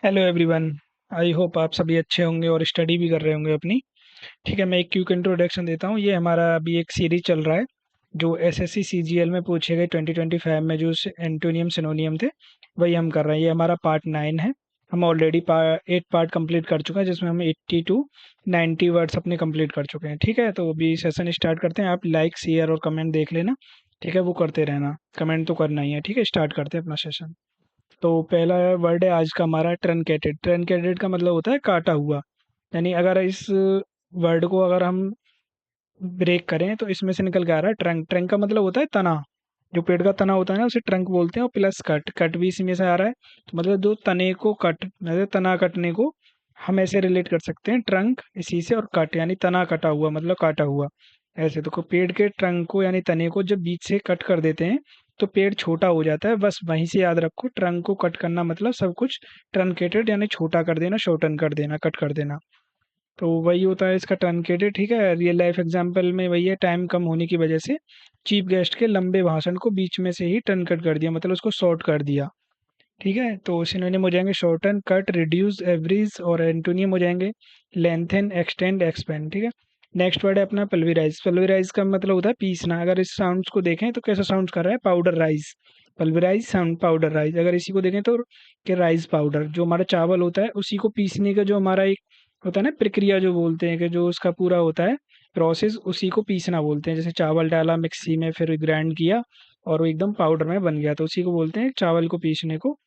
Hello everyone. I hope आप सभी अच्छे होंगे और स्टडी भी कर रहे होंगे अपनी। ठीक है, मैं एक क्विक इंट्रोडक्शन देता हूँ। ये हमारा अभी एक सीरीज चल रहा है जो एसएससी सीजीएल में पूछे गए 2025 में जो एंटोनियम सिनोनियम थे, वही हम कर रहे हैं। ये हमारा पार्ट 9 है। हम ऑलरेडी 8 पार्ट कंप्लीट कर चुके हैं, जिसमें हम 80 टू 90 वर्ड्स अपने कंप्लीट कर चुके हैं। ठीक है, तो अभी सेशन स्टार्ट करते हैं। आप लाइक शेयर और कमेंट देख लेना। ठीक है, वो करते रहना, कमेंट तो करना ही है। ठीक है, स्टार्ट करते हैं अपना सेशन। तो पहला वर्ड है आज का हमारा ट्रनकेटेड। ट्रनकेटेड का मतलब होता है काटा हुआ। यानी अगर इस वर्ड को अगर हम ब्रेक करें तो इसमें से निकल के आ रहा है ट्रंक। ट्रंक का मतलब होता है तना। जो पेड़ का तना होता है ना, उसे ट्रंक बोलते हैं। और प्लस कट, कट भी इसी में से आ रहा है। तो मतलब जो तने को कट, मतलब तना कटने को हम ऐसे रिलेट कर सकते हैं, ट्रंक इसी से, और कट यानी तना कटा हुआ, मतलब काटा हुआ। ऐसे तो पेड़ के ट्रंक को यानी तने को जब बीच से कट कर देते हैं तो पेड़ छोटा हो जाता है। बस वहीं से याद रखो, ट्रंक को कट करना मतलब सब कुछ ट्रंकेटेड यानी छोटा कर देना, शॉर्टन कर देना, कट कर देना। तो वही होता है इसका ट्रंकेटेड। ठीक है, रियल लाइफ एग्जांपल में वही है, टाइम कम होने की वजह से चीफ गेस्ट के लंबे भाषण को बीच में से ही टर्न कट कर दिया, मतलब उसको शॉर्ट कर दिया। ठीक है, तो सिनोनिम हो जाएंगे शॉर्टन, कट, रिड्यूस, एवरेज, और एंटोनियम हो जाएंगे लेंथन, एक्सटेंड, एक्सपेंड। ठीक है, नेक्स्ट वर्ड है अपना पल्वराइज। पल्वराइज का मतलब होता है पीसना। अगर इस साउंड्स को देखें तो कैसा साउंड कर रहा है, powder rice. Pulverise sound powder rice. अगर इसी को देखें तो कि राइस पाउडर, जो हमारा चावल होता है उसी को पीसने का जो हमारा एक होता है ना प्रक्रिया, जो बोलते हैं कि जो उसका पूरा होता है प्रोसेस, उसी को पीसना बोलते हैं। जैसे चावल डाला मिक्सी में, फिर ग्राइंड किया और वो एकदम पाउडर में बन गया, तो उसी को बोलते हैं चावल को पीसने को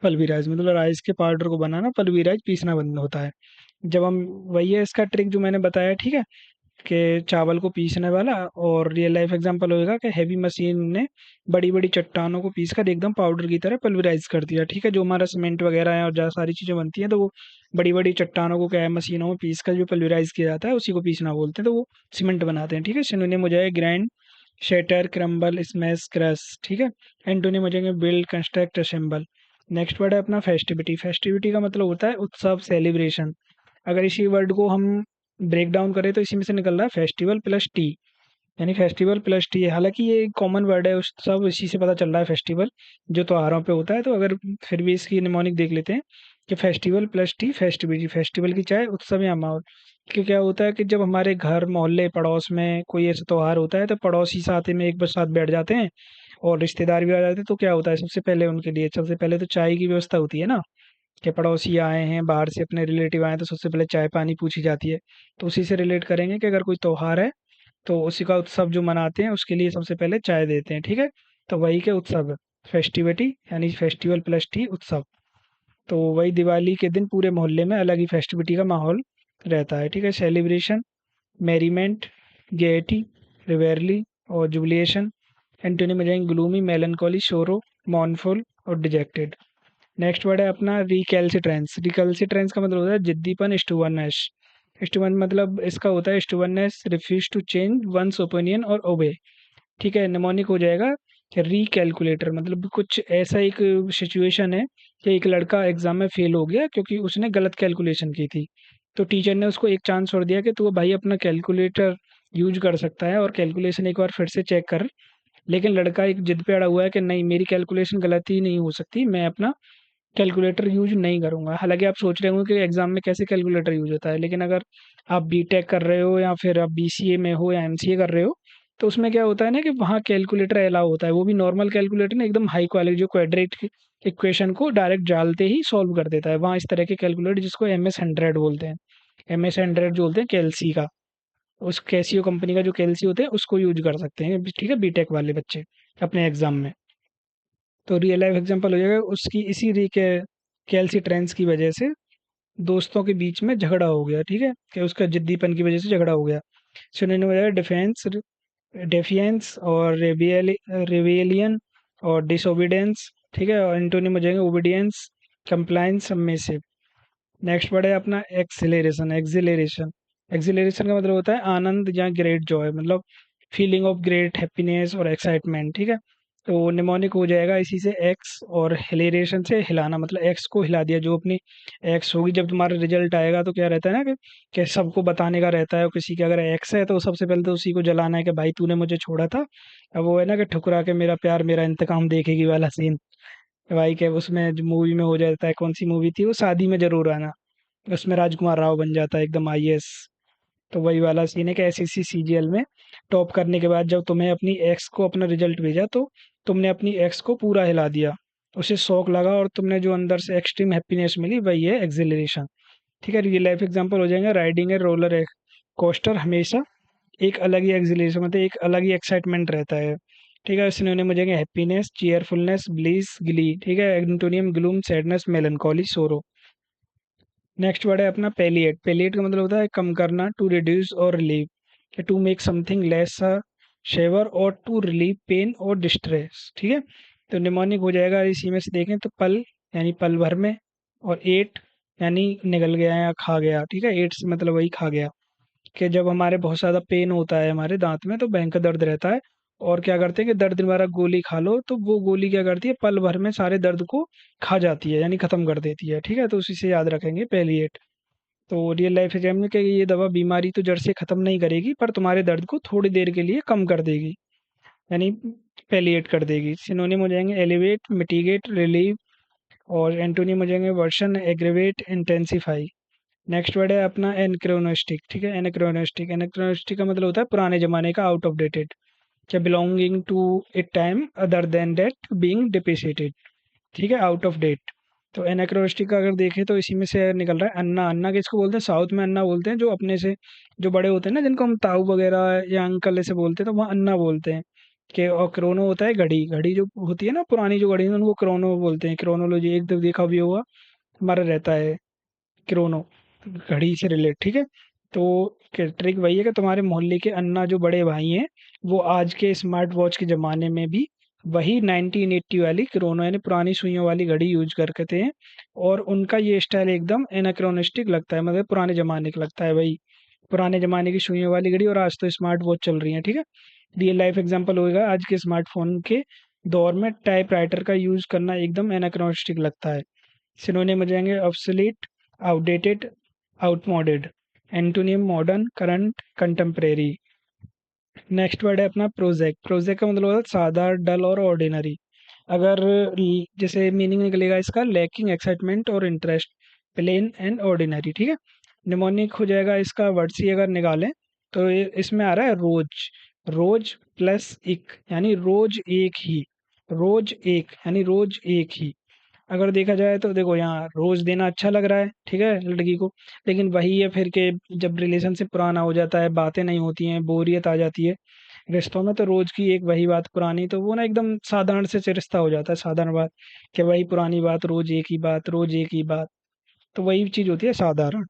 पल्वराइज। मतलब राइस के पाउडर को बनाना, पल्वराइज पीसना बंद होता है जब हम। वही है इसका ट्रिक जो मैंने बताया। ठीक है, कि चावल को पीसने वाला। और रियल लाइफ एग्जांपल होएगा कि हैवी मशीन ने बड़ी बड़ी चट्टानों को पीस कर एकदम पाउडर की तरह पल्वराइज कर दिया। ठीक है, जो हमारा सीमेंट वगैरह है और जहाँ सारी चीज़ें बनती हैं, तो वो बड़ी बड़ी चट्टानों को क्या है, मशीनों में पीस कर जो पल्वराइज किया जाता है उसी को पीसना बोलते हैं, तो वो सीमेंट बनाते हैं। ठीक है, सिनोनिम हो जाएगा grind, shatter, crumble, smash, crush. ठीक है, एंटोनिम हो जाएंगे build, construct, assemble. Next word है अपना फेस्टिविटी। फेस्टिविटी का मतलब होता है उत्सव, सेलिब्रेशन। अगर इसी वर्ड को हम ब्रेक डाउन करें तो इसी में से निकल रहा है फेस्टिवल प्लस टी, यानी फेस्टिवल प्लस टी है। हालांकि ये कॉमन वर्ड है, उस सब इसी से पता चल रहा है फेस्टिवल जो त्योहारों पे होता है। तो अगर फिर भी इसकी निमोनिक देख लेते हैं कि festival plus T festivity. Festival की चाहे उत्सव या माहौल। कि क्या होता है कि जब हमारे घर मोहल्ले पड़ोस में कोई ऐसा त्योहार होता है तो पड़ोसी साथ में एक बार साथ बैठ जाते हैं और रिश्तेदार भी आ जाते हैं। तो क्या होता है, सबसे पहले उनके लिए सबसे पहले तो चाय की व्यवस्था होती है ना, कि पड़ोसी आए हैं बाहर से, अपने रिलेटिव आए हैं, तो सबसे पहले चाय पानी पूछी जाती है। तो उसी से रिलेट करेंगे कि अगर कोई त्योहार है तो उसी का उत्सव जो मनाते हैं उसके लिए सबसे पहले चाय देते हैं। ठीक है, तो वही के उत्सव फेस्टिविटी, यानी फेस्टिवल प्लस टी उत्सव। तो वही दिवाली के दिन पूरे मोहल्ले में अलग ही फेस्टिविटी का माहौल रहता है। ठीक है, सेलिब्रेशन, मेरीमेंट, गेयटी, रिवेरली, और जुबिलेशन। एंटोनिम में जाएंगे ग्लूमी, मेलनकॉली, शोरो, मॉर्नफुल, और डिजेक्टेड। नेक्स्ट वर्ड है अपना रिकैल्सिट्रेंस। रिकैल्सिट्रेंस का मतलब होता है जिद्दीपन, स्टुबर्ननेस। स्टुबर्न मतलब इसका होता है stubbornness, refuse to change one's opinion और ओबे। ठीक है, निमोनिक हो जाएगा कि रिकैलकुलेटर। मतलब कुछ ऐसा एक सिचुएशन है कि एक लड़का एग्जाम में फेल हो गया क्योंकि उसने गलत कैलकुलेशन की थी। तो टीचर ने उसको एक चांस और दिया कि तू भाई अपना कैलकुलेटर यूज कर सकता है और कैलकुलेशन एक बार फिर से चेक कर। लेकिन लड़का एक जिद पे अड़ा हुआ है कि नहीं, मेरी कैलकुलेशन गलत ही नहीं हो सकती, मैं अपना कैलकुलेटर यूज नहीं करूंगा। हालांकि आप सोच रहे होंगे कि एग्जाम में कैसे कैलकुलेटर यूज होता है, लेकिन अगर आप बीटेक कर रहे हो या फिर आप बीसीए में हो या एमसीए कर रहे हो तो उसमें क्या होता है ना कि वहाँ कैलकुलेटर अलाउ होता है। वो भी नॉर्मल कैलकुलेटर ना, एकदम हाई क्वालिटी, जो क्वाड्रेट इक्वेशन को डायरेक्ट डालते ही सॉल्व कर देता है। वहाँ इस तरह के कैलकुलेटर जिसको MS 100 बोलते हैं, MS 100 जो बोलते हैं कैल्सी का, उस कैसियो कंपनी का जो कैल्सी होते हैं उसको यूज कर सकते हैं। ठीक है, बीटेक वाले बच्चे अपने एग्जाम में। तो रियल लाइफ एग्जांपल हो जाएगा उसकी, इसी कैल्सी ट्रेंस की वजह से दोस्तों के बीच में झगड़ा हो गया। ठीक है, कि उसका जिद्दीपन की वजह से झगड़ा हो गया। सुनने में हो जाएगा डिफेंस, डेफियंस, और रेबिलियन, और डिसोबीडियंस। ठीक है, और एंटोनिम हो जाएंगे obedience, compliance, submissive. Next word है अपना एक्सिलेरेशन। एक्सिलेरेशन, एक्सिलेरेशन का मतलब होता है आनंद या ग्रेट जॉय, मतलब फीलिंग ऑफ ग्रेट हैप्पीनेस और एक्साइटमेंट। ठीक है, तो निमोनिक हो जाएगा इसी से एक्स, और हिलेरेशन से हिलाना, मतलब एक्स को हिला दिया। जो अपनी एक्स होगी, जब तुम्हारा रिजल्ट आएगा तो क्या रहता है ना कि सबको बताने का रहता है, और किसी का अगर एक्स है तो सबसे पहले तो उसी को जलाना है कि भाई तूने मुझे छोड़ा था। अब वो है ना कि ठुकरा के मेरा प्यार मेरा इंतकाम देखेगी वाला सीन। भाई क्या उसमें जो मूवी में हो जाता है, कौन सी मूवी थी वो, शादी में जरूर आना, उसमें राजकुमार राव बन जाता है एकदम आईएएस। तो वही वाला सीन है कि एसएससी सीजीएल में टॉप करने के बाद जब तुम्हें अपनी एक्स को अपना रिजल्ट भेजा, तो तुमने अपनी एक्स को पूरा हिला दिया, उसे शौक लगा और तुमने जो अंदर से एक्सट्रीम हैप्पीनेस मिली वही है एक्सिलरेशन। ठीक है, रियल लाइफ एग्जांपल हो जाएंगे, राइडिंग ए रोलर कोस्टर हमेशा एक अलग ही एक्सिलेशन, मतलब एक अलग ही एक्साइटमेंट रहता है। ठीक है, सिनोनिम हो जाएंगे हैप्पीनेस, चीयरफुलनेस, ब्लीस, ग्ली। ठीक है, एंटोनियम ग्लूम, सैडनेस, मेलनकॉली, सोरो। नेक्स्ट वर्ड है अपना पेलिएट। पेलिएट का मतलब होता है कम करना, टू रिड्यूस और relieve, to make something less severe, और टू रिलीव पेन और डिस्ट्रेस। ठीक है, तो निमोनिक हो जाएगा इसी में से देखें तो पल यानी पल भर में, और एट यानी निगल गया या खा गया। ठीक है, एट से मतलब वही खा गया, कि जब हमारे बहुत ज़्यादा पेन होता है हमारे दांत में तो भयंकर दर्द रहता है, और क्या करते हैं कि दर्द निवारक गोली खा लो, तो वो गोली क्या करती है, पल भर में सारे दर्द को खा जाती है, यानी खत्म कर देती है। ठीक है, तो उसी से याद रखेंगे पेलिएट। तो रियल लाइफ एग्जाम में कि ये दवा बीमारी तो जड़ से खत्म नहीं करेगी, पर तुम्हारे दर्द को थोड़ी देर के लिए कम कर देगी, यानी पेलिएट कर देगी। सिनोनिम हो जाएंगे एलिवेट, मिटिगेट, रिलीव, और एंटोनिम हो जाएंगे worsen, aggravate, intensify. Next word है अपना एनक्रोनिस्टिक। ठीक है, एनक्रोनिस्टिक, एनक्रोनिस्टिक का मतलब होता है पुराने जमाने का, आउट ऑफ डेटेड, क्या belonging to a time other than that being depreciated. ठीक है, आउट ऑफ डेट। तो एनाक्रोनिस्टिक का अगर देखें तो इसी में से निकल रहा है अन्ना। अन्ना किसको बोलते हैं, साउथ में अन्ना बोलते हैं, जो अपने से जो बड़े होते हैं ना, जिनको हम ताऊ वगैरह या अंकल ऐसे बोलते हैं, तो वहाँ अन्ना बोलते हैं। कि और क्रोनो होता है घड़ी, घड़ी जो होती है ना पुरानी जो घड़ी है उनको क्रोनो बोलते हैं। क्रोनोलॉजी एक दो देखा भी होगा, हमारा रहता है क्रोनो, घड़ी से रिलेट। ठीक है, तो ट्रिक वही है कि तुम्हारे मोहल्ले के अन्ना जो बड़े भाई हैं, वो आज के स्मार्ट वॉच के ज़माने में भी वही 1980 वाली क्रोनो यानी पुरानी सुइयों वाली घड़ी यूज करते हैं, और उनका ये स्टाइल एकदम एनाक्रोनिस्टिक लगता है, मतलब पुराने ज़माने का लगता है भाई, पुराने ज़माने की सुइयों वाली घड़ी, और आज तो स्मार्ट वॉच चल रही है। ठीक है, रियल लाइफ एग्जांपल होगा आज के स्मार्टफोन के दौर में टाइप राइटर का यूज करना एकदम एनाक्रोनिस्टिक लगता है। सिनोनिम हो जाएंगे obsolete, outdated, outmoded. Antonym modern, current, contemporary. Next word है अपना प्रोजेक्ट। प्रोजेक्ट का मतलब होता है सादा, डल और ऑर्डिनरी। अगर जैसे मीनिंग निकलेगा इसका लैकिंग एक्साइटमेंट और इंटरेस्ट, प्लेन एंड ऑर्डिनरी। ठीक है, निमोनिक हो जाएगा इसका वर्ड सी अगर निकालें तो इसमें आ रहा है रोज। रोज प्लस एक यानी रोज एक ही, रोज एक यानी रोज एक ही। अगर देखा जाए तो देखो यहाँ रोज देना अच्छा लग रहा है, ठीक है लड़की को, लेकिन वही है फिर के जब रिलेशनशिप पुराना हो जाता है, बातें नहीं होती हैं, बोरियत आ जाती है रिश्तों में, तो रोज की एक वही बात पुरानी, तो वो ना एकदम साधारण से रिश्ता हो जाता है, साधारण बात, कि वही पुरानी बात, रोज एक ही बात, रोज एक ही बात। तो वही चीज होती है साधारण।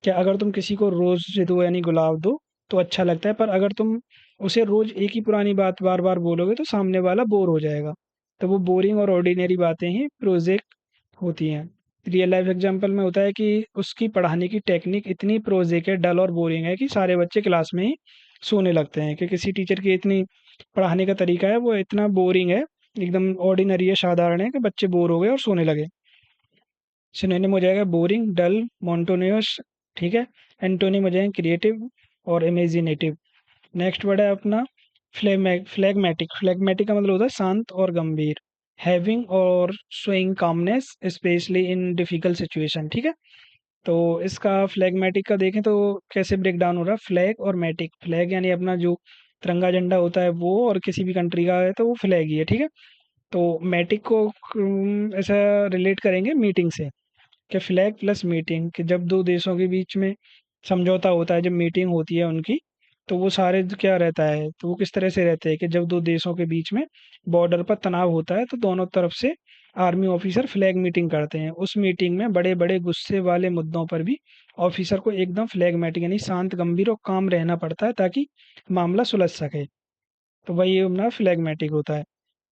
क्या अगर तुम किसी को रोज से दो यानी गुलाब दो तो अच्छा लगता है, पर अगर तुम उसे रोज एक ही पुरानी बात बार बार बोलोगे तो सामने वाला बोर हो जाएगा। तो वो बोरिंग और ऑर्डिनरी बातें ही प्रोजेक्ट होती हैं। रियल लाइफ एग्जांपल में होता है कि उसकी पढ़ाने की टेक्निक इतनी प्रोजेक्ट है, डल और बोरिंग है कि सारे बच्चे क्लास में ही सोने लगते हैं, कि किसी टीचर की इतनी पढ़ाने का तरीका है वो इतना बोरिंग है, एकदम ऑर्डिनरी है, साधारण है, कि बच्चे बोर हो गए और सोने लगे। सिनोनिम हो जाएगा बोरिंग, डल, मोनोटोनियस। ठीक है, एंटोनिम हो जाएंगे क्रिएटिव और इमेजिनेटिव। नेक्स्ट वर्ड है अपना फ्लेगमेटिक। फ्लेगमेटिक का मतलब होता है शांत और गंभीर, हैविंग और showing calmness specially in difficult situation. ठीक है, तो इसका फ्लैगमेटिक का देखें तो कैसे ब्रेक डाउन हो रहा है, फ्लैग और मैटिक। फ्लैग यानी अपना जो तिरंगा झंडा होता है वो, और किसी भी कंट्री का है तो वो फ्लैग ही है। ठीक है, तो मैटिक को ऐसा रिलेट करेंगे मीटिंग से, कि फ्लैग प्लस मीटिंग, कि जब दो देशों के बीच में समझौता होता है, जब मीटिंग होती है उनकी, तो वो सारे क्या रहता है, तो वो किस तरह से रहते हैं कि जब दो देशों के बीच में बॉर्डर पर तनाव होता है तो दोनों तरफ से आर्मी ऑफिसर फ्लैग मीटिंग करते हैं। उस मीटिंग में बड़े बड़े गुस्से वाले मुद्दों पर भी ऑफिसर को एकदम फ्लैगमेटिक यानी शांत, गंभीर और काम रहना पड़ता है, ताकि मामला सुलझ सके। तो वही अपना फ्लैगमेटिक होता है।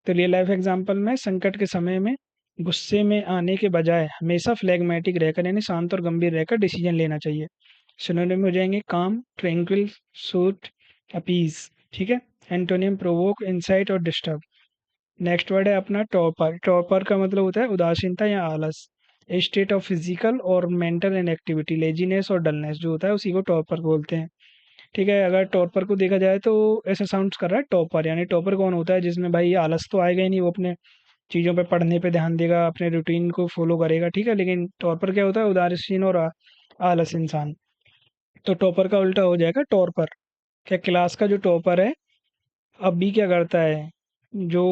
तो रियल लाइफ एग्जांपल में संकट के समय में गुस्से में आने के बजाय हमेशा फ्लैगमेटिक रहकर यानी शांत और गंभीर रहकर डिसीजन लेना चाहिए। सिनोनिम हो जाएंगे काम, ट्रैंक्विल, सूट, अपीज। ठीक है, एंटोनियम प्रोवोक, इंसाइट और डिस्टर्ब। नेक्स्ट वर्ड है अपना टॉपर। टॉपर का मतलब होता है उदासीनता या आलस, ए स्टेट ऑफ फिजिकल और मेंटल इनएक्टिविटी, लेजीनेस और डलनेस जो होता है उसी को टॉपर बोलते हैं। ठीक है, अगर टॉपर को देखा जाए तो ऐसा साउंड कर रहा है टॉपर, यानी टॉपर कौन होता है जिसमें भाई आलस तो आएगा ही नहीं, वो अपने चीज़ों पे पढ़ने पे ध्यान देगा, अपने रूटीन को फॉलो करेगा, ठीक है। लेकिन टॉपर क्या होता है, उदासीन और आलस इंसान। तो टॉपर का उल्टा हो जाएगा टॉपर। क्या क्लास का जो टॉपर है अभी क्या करता है, जो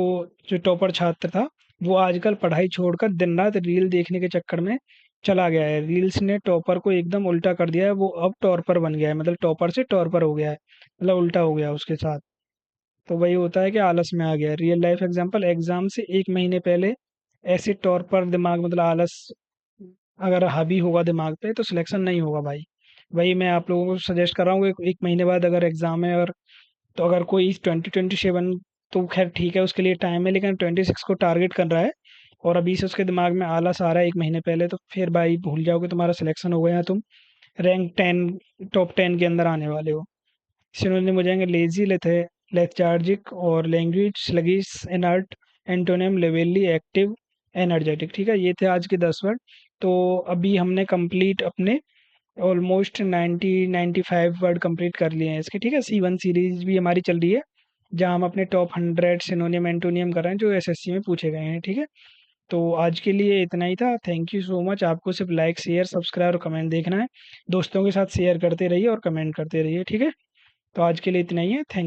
जो टॉपर छात्र था वो आजकल पढ़ाई छोड़कर दिन रात रील देखने के चक्कर में चला गया है। रील्स ने टॉपर को एकदम उल्टा कर दिया है, वो अब टॉपर बन गया है, मतलब टॉपर से टॉपर हो गया है, मतलब उल्टा हो गया उसके साथ। तो वही होता है कि आलस में आ गया है। रियल लाइफ एग्जांपल, एग्जाम से एक महीने पहले ऐसे टॉपर दिमाग मतलब आलस अगर हावी होगा दिमाग पे तो सिलेक्शन नहीं होगा भाई। वही मैं आप लोगों को सजेस्ट कर रहा हूँ, एक महीने बाद अगर एग्जाम है, और तो अगर कोई 2027 तो खैर ठीक है उसके लिए टाइम है, लेकिन 26 को टारगेट कर रहा है और अभी से उसके दिमाग में आलस आ रहा है एक महीने पहले, तो फिर भाई भूल जाओगे तुम्हारा सिलेक्शन हो गया, तुम रैंक 10 टॉप 10 के अंदर आने वाले हो। सिनोनिम हो जाएंगे लेजी, लेथार्जिक और लैंग्वेज स्लगिश, इनर्ट, एंटोनिम लेवेली, एक्टिव, एनर्जेटिक। ठीक है, ये थे आज के 10 वर्ड। तो अभी हमने कंप्लीट अपने ऑलमोस्ट 95 वर्ड कंप्लीट कर लिए हैं इसके, ठीक है। C1 सीरीज भी हमारी चल रही है, जहाँ हम अपने टॉप 100 सिनोनिम एंटोनियम कर रहे हैं जो एसएससी में पूछे गए हैं, ठीक है। तो आज के लिए इतना ही था। Thank you so much. आपको सिर्फ लाइक शेयर सब्सक्राइब और कमेंट देखना है। दोस्तों के साथ शेयर करते रहिए और कमेंट करते रहिए, ठीक है। तो आज के लिए इतना ही है। थैंक